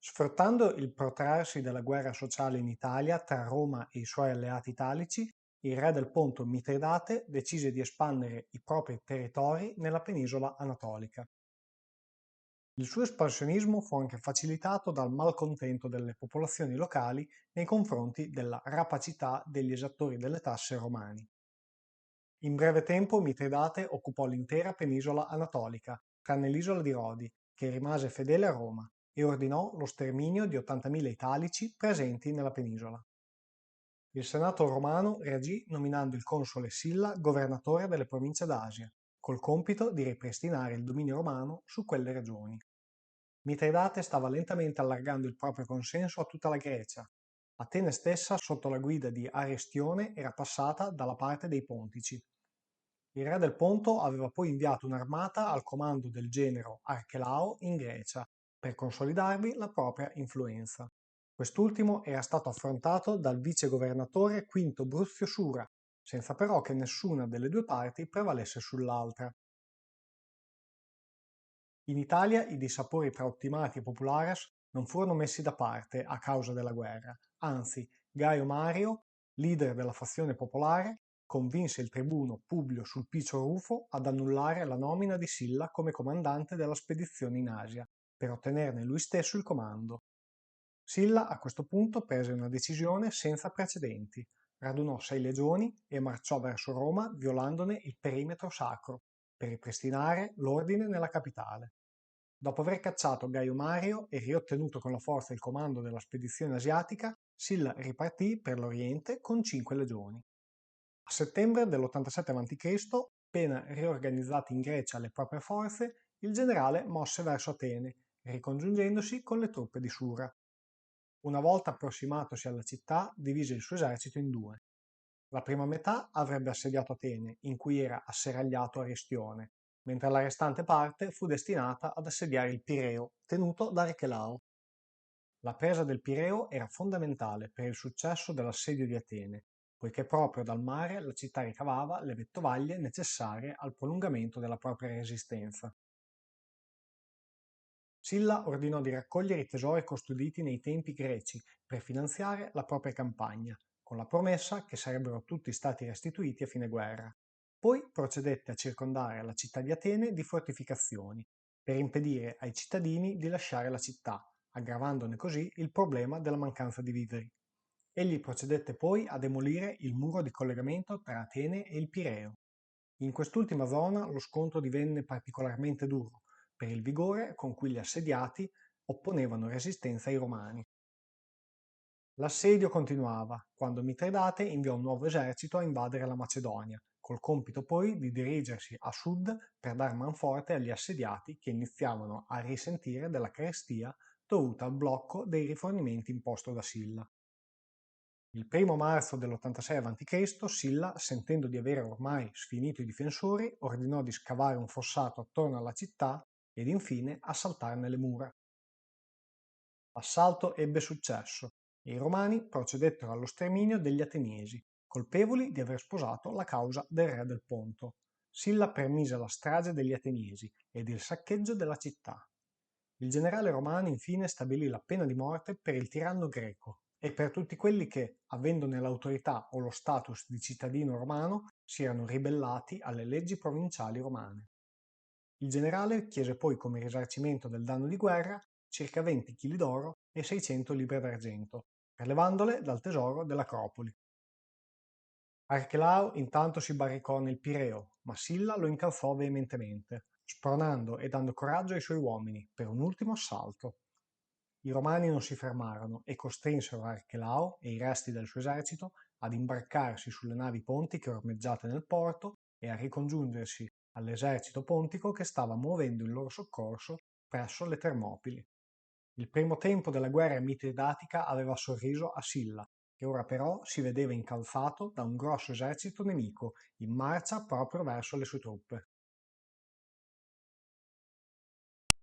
Sfruttando il protrarsi della guerra sociale in Italia tra Roma e i suoi alleati italici, il re del Ponto Mitridate decise di espandere i propri territori nella penisola anatolica. Il suo espansionismo fu anche facilitato dal malcontento delle popolazioni locali nei confronti della rapacità degli esattori delle tasse romani. In breve tempo Mitridate occupò l'intera penisola anatolica, tranne l'isola di Rodi, che rimase fedele a Roma, e ordinò lo sterminio di 80.000 italici presenti nella penisola. Il Senato romano reagì nominando il console Silla governatore delle province d'Asia, col compito di ripristinare il dominio romano su quelle regioni. Mitridate stava lentamente allargando il proprio consenso a tutta la Grecia. Atene stessa, sotto la guida di Aristione, era passata dalla parte dei Pontici. Il re del Ponto aveva poi inviato un'armata al comando del genero Archelao in Grecia per consolidarvi la propria influenza. Quest'ultimo era stato affrontato dal vicegovernatore Quinto Bruzio Sura, senza però che nessuna delle due parti prevalesse sull'altra. In Italia i dissapori tra ottimati e populares non furono messi da parte a causa della guerra, anzi Gaio Mario, leader della fazione popolare, convinse il tribuno Publio Sulpicio Rufo ad annullare la nomina di Silla come comandante della spedizione in Asia, per ottenerne lui stesso il comando. Silla a questo punto prese una decisione senza precedenti, radunò 6 legioni e marciò verso Roma violandone il perimetro sacro, per ripristinare l'ordine nella capitale. Dopo aver cacciato Gaio Mario e riottenuto con la forza il comando della spedizione asiatica, Silla ripartì per l'Oriente con 5 legioni. A settembre dell'87 a.C., appena riorganizzate in Grecia le proprie forze, il generale mosse verso Atene, ricongiungendosi con le truppe di Sura. Una volta approssimatosi alla città, divise il suo esercito in due. La prima metà avrebbe assediato Atene, in cui era asseragliato Aristione, mentre la restante parte fu destinata ad assediare il Pireo, tenuto da Archelao. La presa del Pireo era fondamentale per il successo dell'assedio di Atene, poiché proprio dal mare la città ricavava le vettovaglie necessarie al prolungamento della propria resistenza. Silla ordinò di raccogliere i tesori custoditi nei tempi greci per finanziare la propria campagna, con la promessa che sarebbero tutti stati restituiti a fine guerra. Poi procedette a circondare la città di Atene di fortificazioni, per impedire ai cittadini di lasciare la città, aggravandone così il problema della mancanza di viveri. Egli procedette poi a demolire il muro di collegamento tra Atene e il Pireo. In quest'ultima zona lo scontro divenne particolarmente duro, per il vigore con cui gli assediati opponevano resistenza ai Romani. L'assedio continuava, quando Mitridate inviò un nuovo esercito a invadere la Macedonia, col compito poi di dirigersi a sud per dar manforte agli assediati che iniziavano a risentire della carestia dovuta al blocco dei rifornimenti imposto da Silla. Il 1° marzo dell'86 a.C., Silla, sentendo di avere ormai sfinito i difensori, ordinò di scavare un fossato attorno alla città ed infine assaltarne le mura. L'assalto ebbe successo e i Romani procedettero allo sterminio degli Ateniesi, colpevoli di aver sposato la causa del re del Ponto. Silla permise la strage degli Ateniesi ed il saccheggio della città. Il generale romano infine stabilì la pena di morte per il tiranno greco e per tutti quelli che, avendone l'autorità o lo status di cittadino romano, si erano ribellati alle leggi provinciali romane. Il generale chiese poi come risarcimento del danno di guerra circa 20 kg d'oro e 600 libbre d'argento, prelevandole dal tesoro dell'Acropoli. Archelao intanto si barricò nel Pireo, ma Silla lo incalzò veementemente, spronando e dando coraggio ai suoi uomini per un ultimo assalto. I Romani non si fermarono e costrinsero Archelao e i resti del suo esercito ad imbarcarsi sulle navi pontiche ormeggiate nel porto e a ricongiungersi all'esercito pontico che stava muovendo in loro soccorso presso le Termopili. Il primo tempo della guerra mitridatica aveva sorriso a Silla, che ora però si vedeva incalzato da un grosso esercito nemico in marcia proprio verso le sue truppe.